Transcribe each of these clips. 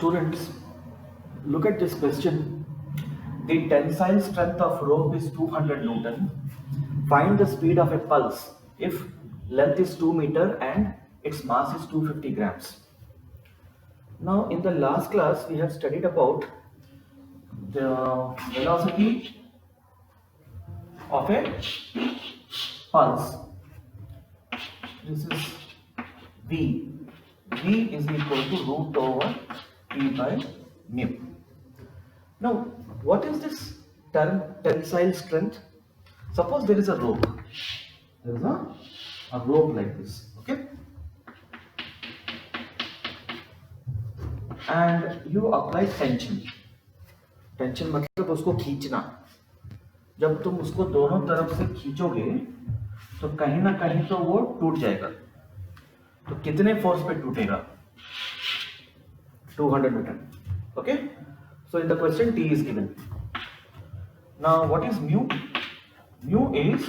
Students, look at this question. The tensile strength of rope is 200 Newton. Find the speed of a pulse if length is 2 meter and its mass is 250 grams. Now, in the last class, we have studied about the velocity of a pulse. This is V. V is equal to root over P by mu. Now, what is this term tensile strength? Suppose there is a rope. There is a rope like this, okay? And you apply tension. Tension मतलब उसको खींचना. जब तुम उसको दोनों तरफ से खींचोगे तो कहीं ना कहीं तो वो टूट जाएगा. तो कितने फोर्स पे टूटेगा? 200 Newton. Okay, so in the question T is given. Now what is mu? Mu is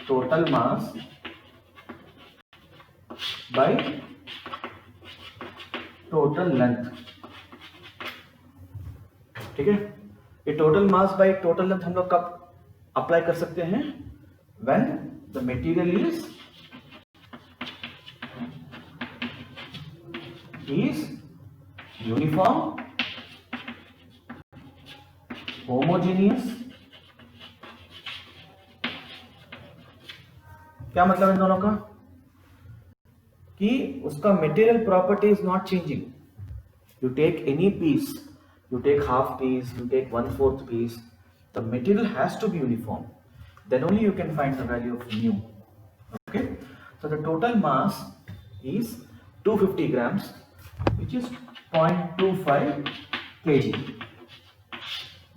total mass by total length. ठीक है, ये total mass by total length हम लोग कब अप्लाई कर सकते हैं? When the material is uniform, homogeneous. क्या मतलब इन दोनों का? कि उसका material property is not changing. You take any piece, you take half piece, you take 1/4 piece, the material has to be uniform. Then only you can find the value of mu. Okay, so the total mass is 250 grams, which is 0.25 kg,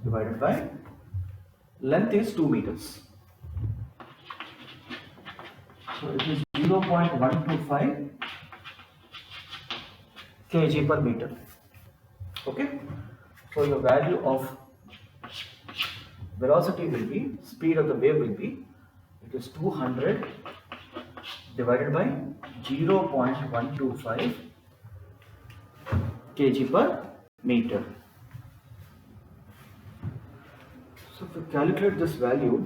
divided by length is 2 meters. So it is 0.125 kg per meter. Okay. So your value of velocity will be, speed of the wave will be, it is 200 divided by 0.125 kg per meter. So if you calculate this value,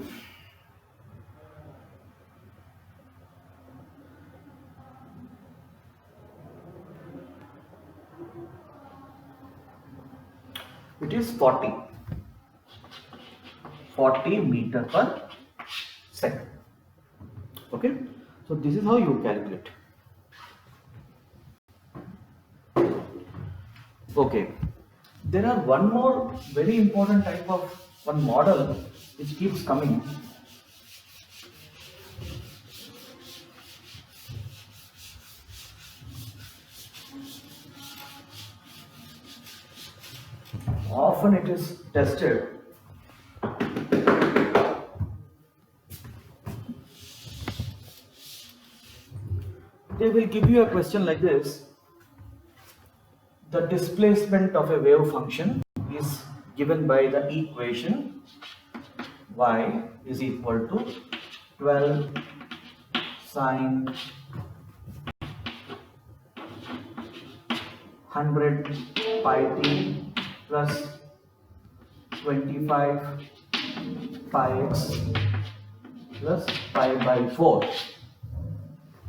it is 40 meter per second. Okay, so this is how you calculate. Okay, there are one more very important type of one model which keeps coming. Often it is tested. They will give you a question like this. The displacement of a wave function is given by the equation y is equal to 12 sine 100 pi t plus 25 pi x plus pi by 4.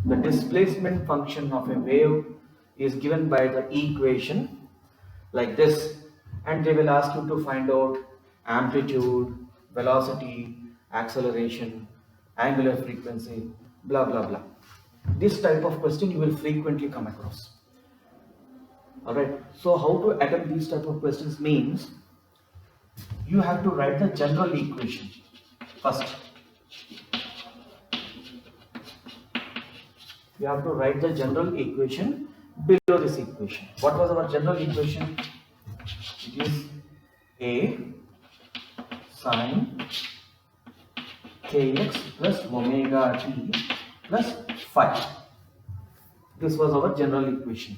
The displacement function of a wave is given by the equation like this, and they will ask you to find out amplitude, velocity, acceleration, angular frequency, blah blah blah. This type of question you will frequently come across. Alright, so how to attempt these type of questions means you have to write the general equation first. You have to write the general equation below this equation. What was our general equation? It is A sine kx plus omega t plus phi. This was our general equation.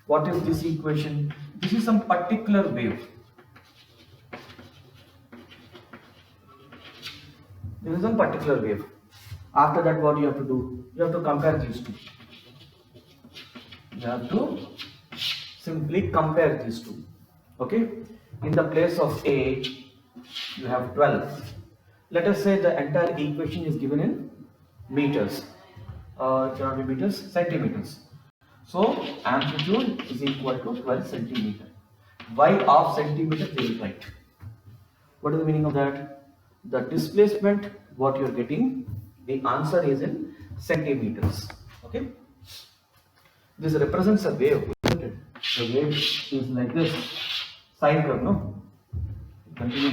What is this equation? This is some particular wave. This is some particular wave. After that, what you have to do? You have to compare these two. You have to simply compare these two. Okay, in the place of A you have 12. Let us say the entire equation is given in meters, it cannot be meters, centimeters. So amplitude is equal to 12 centimeter. Why of centimeter they will write? What is the meaning of that? The displacement what you are getting, the answer is in centimeters. Okay, this represents a wave, isn't it? The wave is like this, sine curve, no? Continue.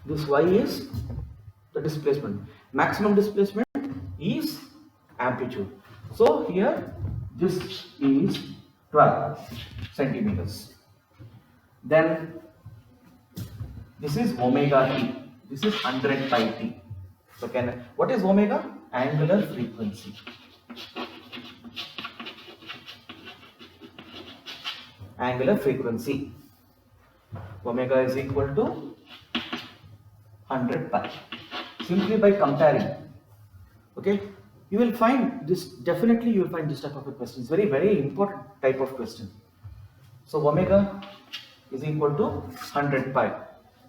This y is the displacement. Maximum displacement is amplitude. So here this is 12 centimeters. Then this is omega t. This is 100 pi t. So what is omega? Angular frequency. Angular frequency. Omega is equal to 100 pi. Simply by comparing. Okay, you will find this, definitely you will find this type of a question. It's very important type of question. So omega is equal to 100 pi.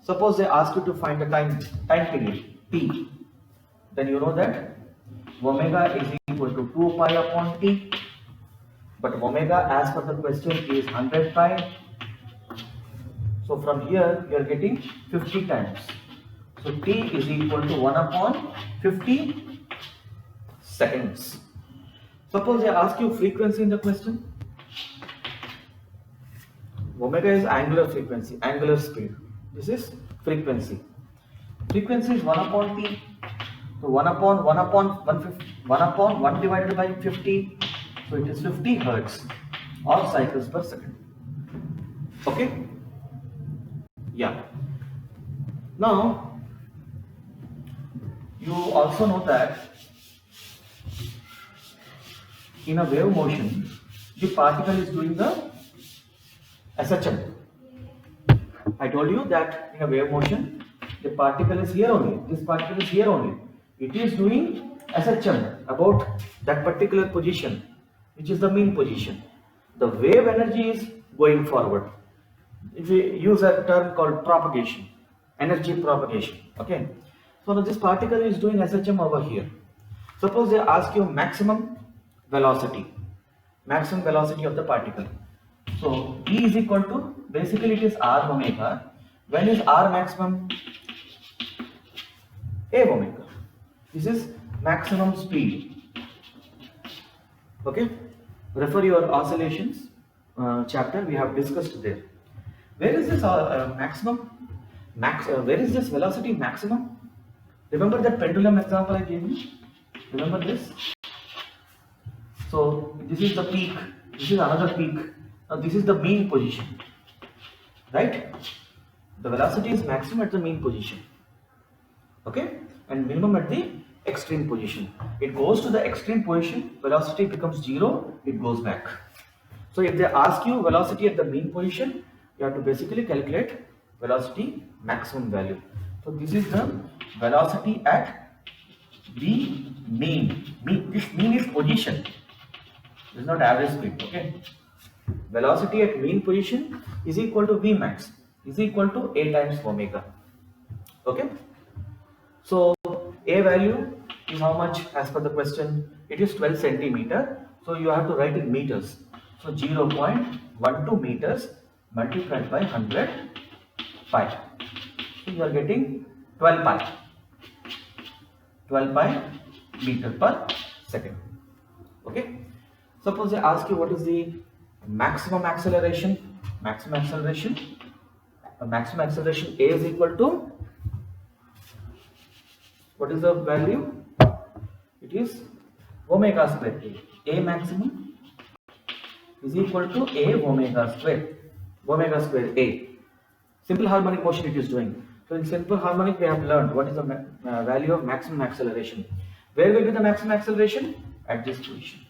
Suppose they ask you to find the time period t, then you know that omega is equal to 2 pi upon t, but omega as per the question is 100 pi. So from here you are getting 50 times. So t is equal to 1 upon 50 seconds. Suppose they ask you frequency in the question. Omega is angular frequency, angular speed. This is frequency. Frequency is 1 upon t. So 1 upon 1 divided by 50. So it is 50 hertz or cycles per second. Okay? Yeah. Now, you also know that in a wave motion, the particle is doing the SHM. I told you that in a wave motion, the particle is here only. This particle is here only. It is doing SHM about that particular position, which is the mean position. The wave energy is going forward. If we use a term called propagation, energy propagation. Okay. So now this particle is doing SHM over here. Suppose they ask you maximum velocity of the particle. So E is equal to, basically it is R omega. When is R maximum? A omega. This is maximum speed. Okay. Refer your oscillations chapter, we have discussed there. Where is this maximum? Where is this velocity maximum? Remember that pendulum example I gave you? Remember this? So this is the peak. This is another peak. Now this is the mean position. Right? The velocity is maximum at the mean position. Okay? And minimum at the extreme position. It goes to the extreme position, velocity becomes 0, it goes back. So if they ask you velocity at the mean position, you have to basically calculate velocity maximum value. So this is the velocity at the mean. This mean is position. This is not average speed. Okay. Velocity at mean position is equal to V max, is equal to A times omega. Okay. So A value is how much as per the question? It is 12 centimeter. So you have to write in meters. So 0.12 meters multiplied by 100 pi. So you are getting 12 pi. 12 pi meter per second. Okay. Suppose they ask you what is the maximum acceleration. Maximum acceleration A is equal to, what is the value? It is omega square A. A maximum is equal to A omega square. Omega square A. Simple harmonic motion it is doing. So in simple harmonic we have learned what is the value of maximum acceleration. Where will be the maximum acceleration? At this position.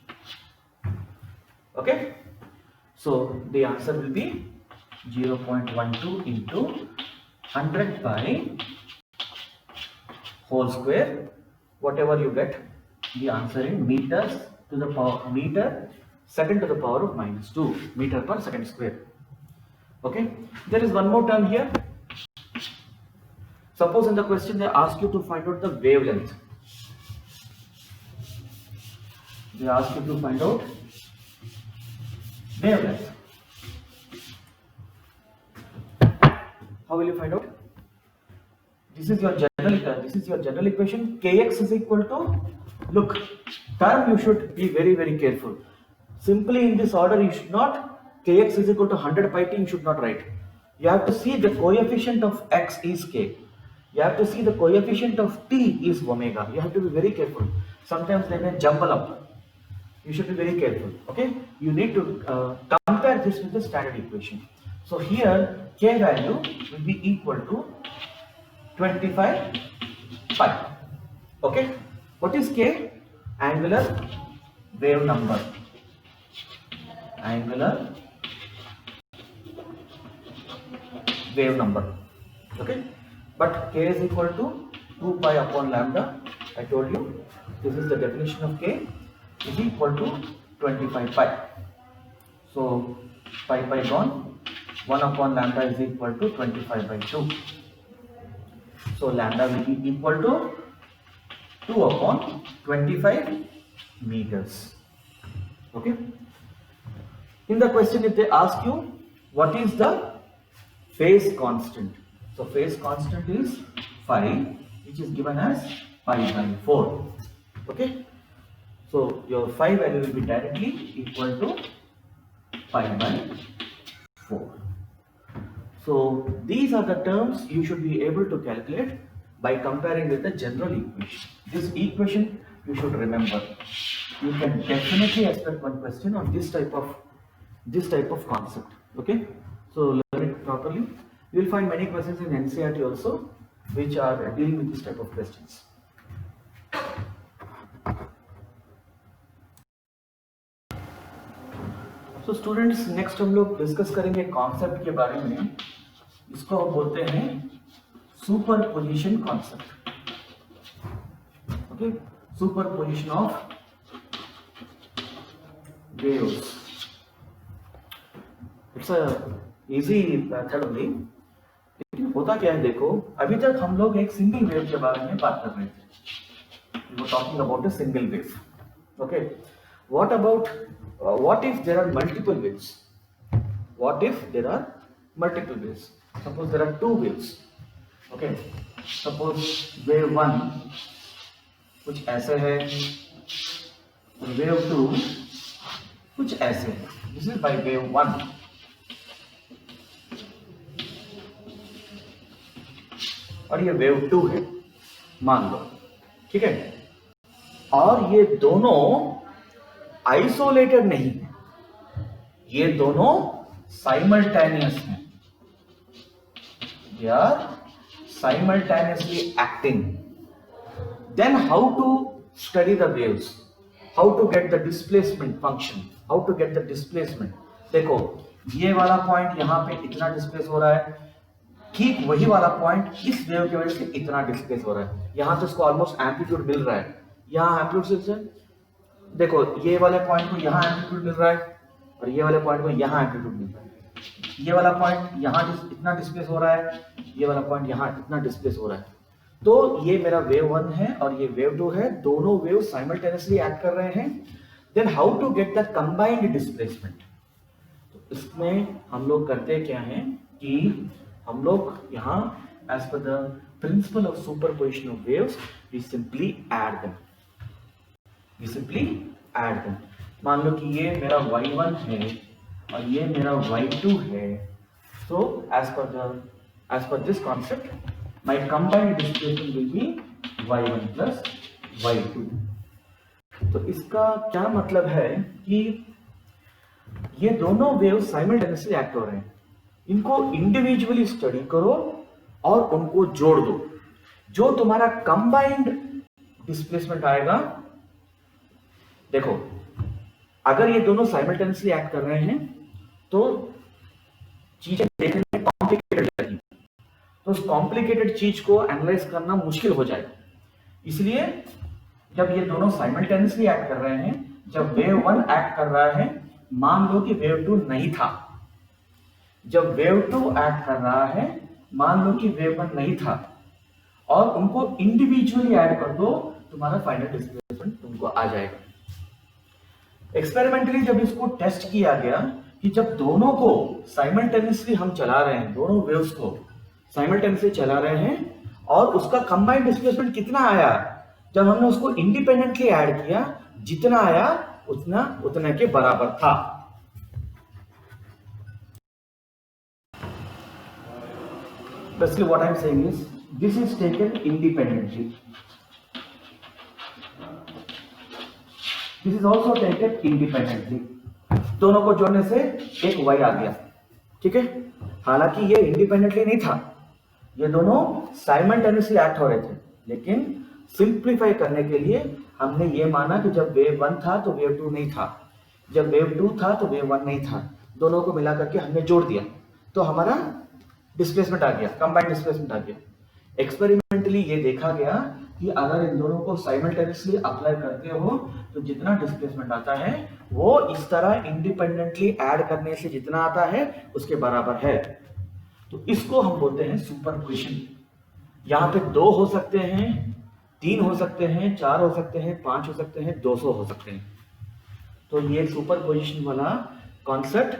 Okay. So the answer will be 0.12 into 100 pi whole square. Whatever you get, the answer in meters to the power meter second to the power of -2 meter per second square. Okay, there is one more term here. Suppose in the question they ask you to find out the wavelength. They ask you to find out wavelength. How will you find out? This is your general equation. Kx is equal to, look, term you should be very careful. Simply in this order you should not, kx is equal to 100 pi t, you should not write. You have to see the coefficient of x is k. You have to see the coefficient of t is omega. You have to be very careful. Sometimes they may jumble up. You should be very careful. Okay, you need to compare this with the standard equation. So here k value will be equal to 25 pi. Okay, what is k? Angular wave number. Angular wave number. Okay, but k is equal to 2 pi upon lambda. I told you this is the definition of k is equal to 25 pi. So pi gone. 1 upon lambda is equal to 25 by 2. So lambda will be equal to 2 upon 25 meters. Okay. In the question, if they ask you what is the phase constant, so phase constant is phi, which is given as pi by 4. Okay. So your phi value will be directly equal to pi by 4. So these are the terms you should be able to calculate by comparing with the general equation. This equation you should remember. You can definitely expect one question on this type of concept. Okay, so learn it properly. You will find many questions in NCERT also, which are dealing with this type of questions. So students, next हम लोग discuss करेंगे concept के बारे में. इसको हम बोलते हैं superposition concept. Okay, superposition of waves. It's a easy method only. लेकिन होता क्या है, देखो अभी तक हम लोग एक सिंगल वेव के बारे में बात कर रहे थे. We were talking about a single wave. Okay, what about what if there are multiple waves? What if there are multiple waves? Suppose there are two waves. Okay, suppose wave 1 कुछ ऐसे है, wave 2 कुछ ऐसे है. This is by wave 1. और ये wave 2 है मान लो, ठीक है. और ये दोनों आइसोलेटेड नहीं है, ये दोनों साइमल्टेनियस हैं. They are simultaneously acting. Then how to study the waves? How to get the displacement function? How to get the displacement? देखो ये वाला पॉइंट यहाँ पे इतना डिस्प्लेस हो रहा है, ठीक वही वाला पॉइंट इस वेव की वजह से इतना डिस्प्लेस हो रहा है. यहाँ तो इसको ऑलमोस्ट एम्पलीट्यूड मिल रहा है. यहाँ एम्पलीट्यूड से देखो ये वाले पॉइंट को यहाँ एम्पलीट्यूड मिल रहा है और ये वाले पॉइंट को यहाँ एम्पलीट्यूड मिल रहा है. ये वाला पॉइंट यहाँ इतना डिस्प्लेस हो रहा है, ये वाला पॉइंट यहाँ इतना डिस्प्लेस हो रहा है. तो ये मेरा वेव 1 है और ये वेव 2 है, दोनों वेव साइमल्टेनियसली एक्ट कर रहे हैं. Then how to get the combined displacement? तो इसमें हम लोग करते क्या हैं कि हम लोग यहाँ एज पर the principle of superposition of waves we simply add them. मान लो कि ये मेरा y1 है और ये मेरा y2 है. So as per this concept, my combined displacement will be y1 plus y2. तो इसका क्या मतलब है कि ये दोनों वेव्स साइमल्टेनियसली एक्ट हो रहे हैं. इनको इंडिविजुअली स्टडी करो और उनको जोड़ दो. जो तुम्हारा कंबाइंड डिस्प्लेसमेंट आएगा, देखो अगर ये दोनों साइमल्टेनियसली एक्ट कर रहे हैं तो चीजें देखने में कॉम्प्लिकेटेड लगेगी. तो उस कॉम्प्लिकेटेड चीज को एनालाइज करना मुश्किल हो जाएगा. इसलिए जब ये दोनों साइमल्टेनियसली एक्ट कर रहे हैं, जब वेव 1 एक्ट कर रहा है, मान लो कि वेव 2 नहीं था। जब वेव 2 एक्ट कर रहा है, मान लो कि वेव 1 नहीं था, और उनको इंडिविजुअली ऐड कर दो, तुम्हारा फाइनल डिस्प्लेसमेंट तुमको आ जाएगा। एक्सपेरिमेंटली जब इसको टेस्ट किया गया कि जब दोनों को साइमल्टेनियसली हम चला रहे हैं, दोनों वेव्स को साइमल्टेनियसली चला रहे हैं, और उसका कंबाइंड डिस्प्लेसमेंट कितना आया, जब हमने उसको इंडिपेंडेंटली ऐड किया, जितना आया उतना उतने के बराबर था। Basically what I am saying is this is taken independently, this is also taken independently, दोनों को जोड़ने से एक y आ गया, ठीक है। हालांकि ये इंडिपेंडेंटली नहीं था, ये दोनों साइमल्टेनियसली एक्ट हो रहे थे, लेकिन सिंप्लीफाई करने के लिए हमने ये माना कि जब वेव 1 था तो वेव 2 नहीं था, जब वेव 2 था तो वेव 1 नहीं था, दोनों को मिला करके हमने जोड़ दिया, तो हमारा डिस्प्लेसमेंट आ गया, कंबाइंड डिस्प्लेसमेंट आ गया। एक्सपेरिमेंटली ये देखा गया कि अगर इन दोनों को साइमल्टेनियसली अप्लाई करते हो तो जितना डिस्प्लेसमेंट आता है वो इस तरह इंडिपेंडेंटली ऐड करने से जितना आता है उसके बराबर है। तो इसको हम बोलते हैं सुपरपोजिशन। यहाँ पे 2 हो सकते हैं, 3 हो सकते हैं, 4 हो सकते हैं, 5 हो सकते हैं, 200 हो सकते हैं। तो ये सुपरपोजिशन वाला concept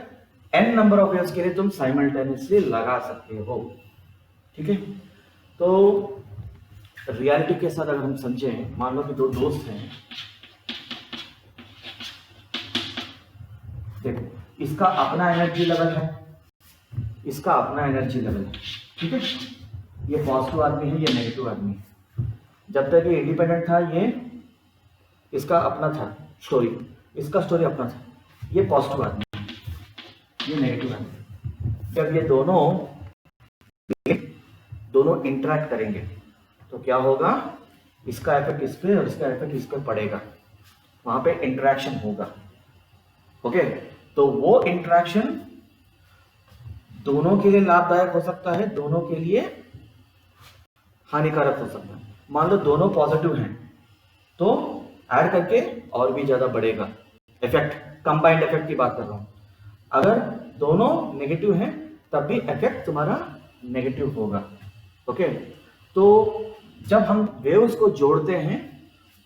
n number of waves के लिए तुम साइमल्टेनियसली लगा सकते हो, ठीक है। तो रियलिटी के साथ अगर हम समझें, मान लो कि 2 दोस्त हैं, देखो इसका अपना एनर्जी लेवल है, इसका अपना एनर्जी लेवल है, ठीक है। ये पॉजिटिव आदमी है, ये नेगेटिव आदमी है। जब तक ये इंडिपेंडेंट था, ये इसका अपना था स्टोरी, इसका स्टोरी अपना था, ये पॉजिटिव आदमी, ये नेगेटिव आदमी। जब ये दोनों इंटरेक्ट करेंगे तो क्या होगा, इसका इफेक्ट इस पे और इसका इफेक्ट इस पे पड़ेगा, वहां पे इंटरेक्शन होगा, ओके। तो वो इंटरेक्शन दोनों के लिए लाभदायक हो सकता है, दोनों के लिए हानिकारक हो सकता है। मान लो दोनों पॉजिटिव हैं तो ऐड करके और भी ज्यादा बढ़ेगा इफेक्ट, कंबाइंड इफेक्ट की बात कर रहा हूं। अगर दोनों नेगेटिव हैं तब भी इफेक्ट तुम्हारा नेगेटिव होगा, ओके। तो जब हम वेव्स को जोड़ते हैं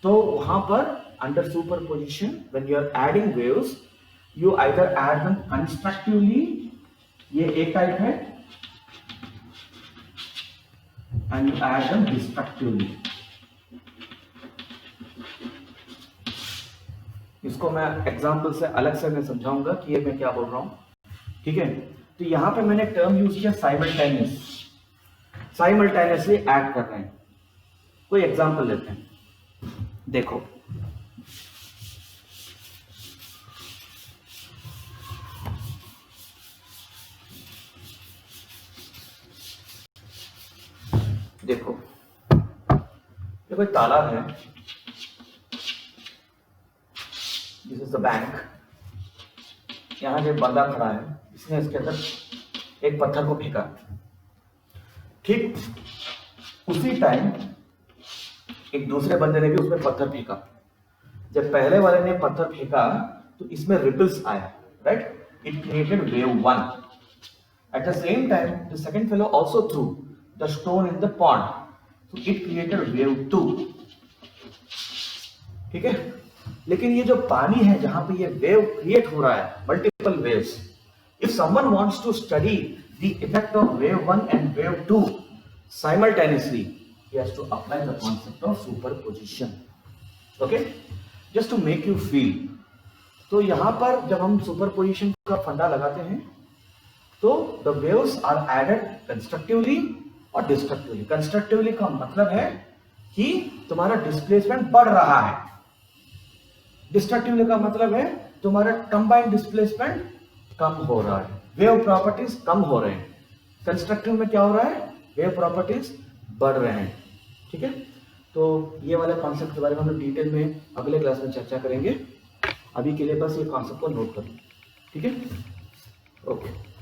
तो वहां पर under superposition when you are adding waves, you either add them constructively, ये एक टाइप है, and you add them destructively. इसको मैं एग्जाम्पल से अलग से मैं समझाऊंगा कि ये मैं क्या बोल रहा हूं, ठीक है। तो यहां पे मैंने टर्म यूज किया साइमल्टेनियस, साइमल्टेनियसली एक्ट कर रहे हैं। कोई एग्जाम्पल लेते हैं, देखो देखो ये कोई तालाब है, दिस इज द बैंक। यहां जो बंदा खड़ा है, इसने इसके अंदर एक पत्थर को फेंका, ठीक उसी टाइम एक दूसरे बंदे ने भी उसमें पत्थर फेंका। जब पहले वाले ने पत्थर फेंका तो इसमें रिपल्स आया, right, it created wave 1। At the same time the second fellow also through the stone in the pond, so it created wave 2, ठीक है। लेकिन ये जो पानी है जहां पे ये वेव क्रिएट हो रहा है, multiple waves, if someone wants to study the effect of wave 1 and wave 2 simultaneously, he has to apply the concept of superposition, okay, just to make you feel। तो यहां पर जब हम सुपरपोजिशन का फंडा लगाते हैं तो the waves are added constructively और destructively। कंस्ट्रक्टिवली का मतलब है कि तुम्हारा डिस्प्लेसमेंट बढ़ रहा है, डिस्ट्रक्टिवली का मतलब है तुम्हारा कंबाइंड डिस्प्लेसमेंट कम हो रहा है, वेव प्रॉपर्टीज कम हो रहे हैं। कंस्ट्रक्टिव में क्या हो रहा है, वेव प्रॉपर्टीज बढ़ रहे हैं, ठीक है। तो ये वाले कॉन्सेप्ट के बारे में हम डिटेल में अगले क्लास में चर्चा करेंगे। अभी के लिए बस ये कॉन्सेप्ट को नोट करो, ठीक है, ओके।